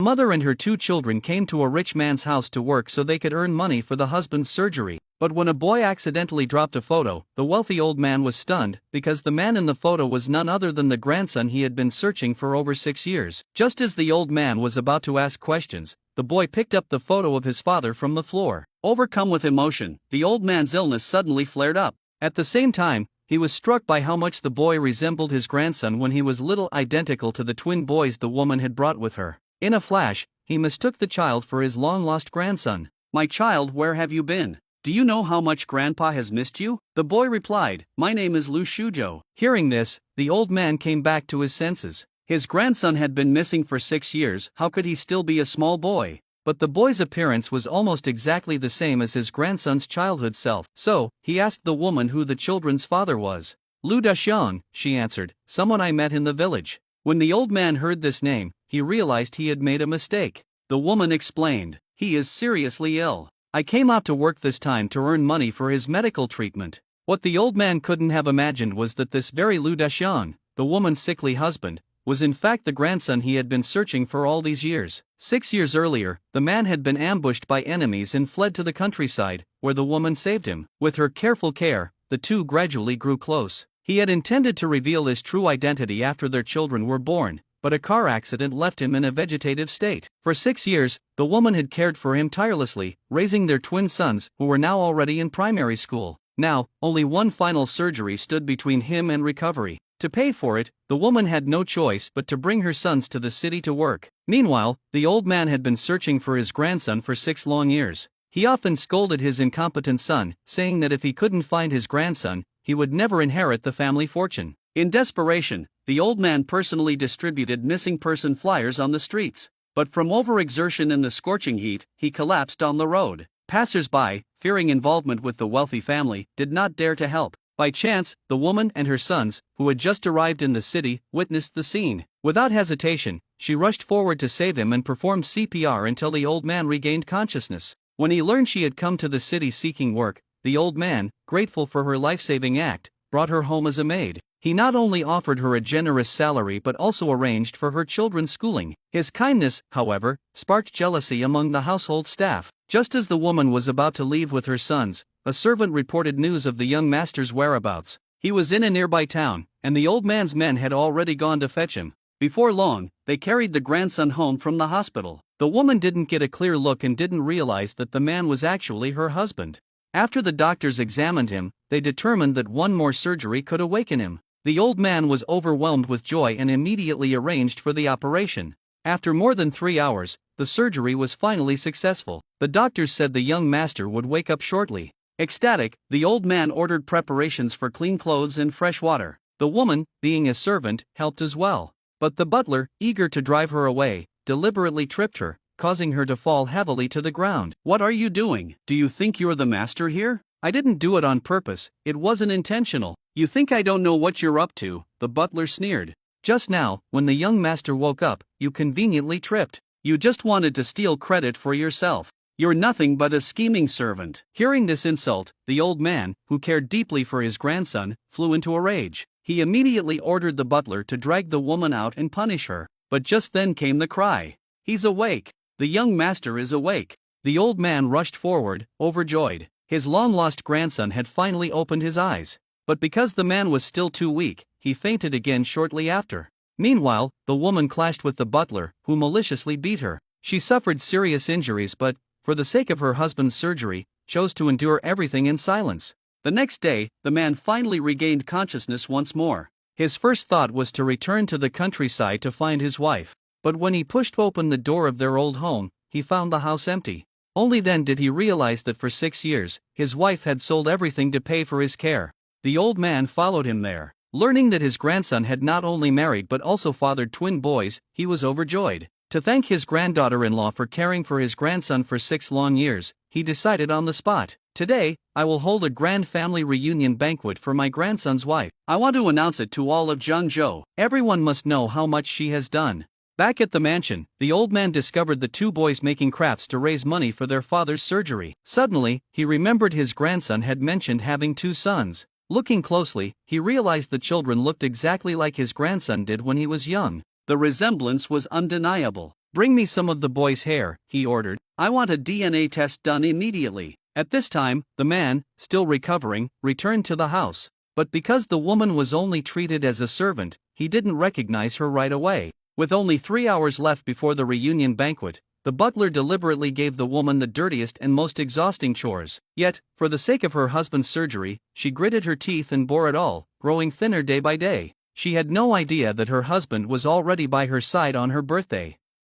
A mother and her two children came to a rich man's house to work so they could earn money for the husband's surgery. But when a boy accidentally dropped a photo, the wealthy old man was stunned, because the man in the photo was none other than the grandson he had been searching for over 6 years. Just as the old man was about to ask questions, the boy picked up the photo of his father from the floor. Overcome with emotion, the old man's illness suddenly flared up. At the same time, he was struck by how much the boy resembled his grandson when he was little, identical to the twin boys the woman had brought with her. In a flash, he mistook the child for his long-lost grandson. "My child, where have you been? Do you know how much Grandpa has missed you?" The boy replied, "My name is Lu Shujo." Hearing this, the old man came back to his senses. His grandson had been missing for 6 years, how could he still be a small boy? But the boy's appearance was almost exactly the same as his grandson's childhood self. So, he asked the woman who the children's father was. "Lu Daxiang," she answered, "someone I met in the village." When the old man heard this name, he realized he had made a mistake. The woman explained, "He is seriously ill. I came out to work this time to earn money for his medical treatment." What the old man couldn't have imagined was that this very Lu Daxiang, the woman's sickly husband, was in fact the grandson he had been searching for all these years. 6 years earlier, the man had been ambushed by enemies and fled to the countryside, where the woman saved him. With her careful care, the two gradually grew close. He had intended to reveal his true identity after their children were born, but a car accident left him in a vegetative state. For 6 years, the woman had cared for him tirelessly, raising their twin sons, who were now already in primary school. Now, only one final surgery stood between him and recovery. To pay for it, the woman had no choice but to bring her sons to the city to work. Meanwhile, the old man had been searching for his grandson for 6 long years. He often scolded his incompetent son, saying that if he couldn't find his grandson, he would never inherit the family fortune. In desperation, the old man personally distributed missing person flyers on the streets. But from overexertion in the scorching heat, he collapsed on the road. Passers-by, fearing involvement with the wealthy family, did not dare to help. By chance, the woman and her sons, who had just arrived in the city, witnessed the scene. Without hesitation, she rushed forward to save him and performed CPR until the old man regained consciousness. When he learned she had come to the city seeking work, the old man, grateful for her life-saving act, brought her home as a maid. He not only offered her a generous salary but also arranged for her children's schooling. His kindness, however, sparked jealousy among the household staff. Just as the woman was about to leave with her sons, a servant reported news of the young master's whereabouts. He was in a nearby town, and the old man's men had already gone to fetch him. Before long, they carried the grandson home from the hospital. The woman didn't get a clear look and didn't realize that the man was actually her husband. After the doctors examined him, they determined that one more surgery could awaken him. The old man was overwhelmed with joy and immediately arranged for the operation. After more than 3 hours, the surgery was finally successful. The doctors said the young master would wake up shortly. Ecstatic, the old man ordered preparations for clean clothes and fresh water. The woman, being a servant, helped as well. But the butler, eager to drive her away, deliberately tripped her, causing her to fall heavily to the ground. "What are you doing? Do you think you're the master here?" "I didn't do it on purpose, it wasn't intentional." "You think I don't know what you're up to?" the butler sneered. "Just now, when the young master woke up, you conveniently tripped. You just wanted to steal credit for yourself. You're nothing but a scheming servant." Hearing this insult, the old man, who cared deeply for his grandson, flew into a rage. He immediately ordered the butler to drag the woman out and punish her. But just then came the cry, "He's awake! The young master is awake!" The old man rushed forward, overjoyed. His long-lost grandson had finally opened his eyes. But because the man was still too weak, he fainted again shortly after. Meanwhile, the woman clashed with the butler, who maliciously beat her. She suffered serious injuries but, for the sake of her husband's surgery, chose to endure everything in silence. The next day, the man finally regained consciousness once more. His first thought was to return to the countryside to find his wife. But when he pushed open the door of their old home, he found the house empty. Only then did he realize that for 6 years, his wife had sold everything to pay for his care. The old man followed him there. Learning that his grandson had not only married but also fathered twin boys, he was overjoyed. To thank his granddaughter-in-law for caring for his grandson for 6 long years, he decided on the spot, "Today, I will hold a grand family reunion banquet for my grandson's wife. I want to announce it to all of Zhengzhou. Everyone must know how much she has done." Back at the mansion, the old man discovered the 2 boys making crafts to raise money for their father's surgery. Suddenly, he remembered his grandson had mentioned having 2 sons. Looking closely, he realized the children looked exactly like his grandson did when he was young. The resemblance was undeniable. "Bring me some of the boy's hair," he ordered. "I want a DNA test done immediately." At this time, the man, still recovering, returned to the house. But because the woman was only treated as a servant, he didn't recognize her right away. With only 3 hours left before the reunion banquet, the butler deliberately gave the woman the dirtiest and most exhausting chores. Yet, for the sake of her husband's surgery, she gritted her teeth and bore it all, growing thinner day by day. She had no idea that her husband was already by her side on her birthday.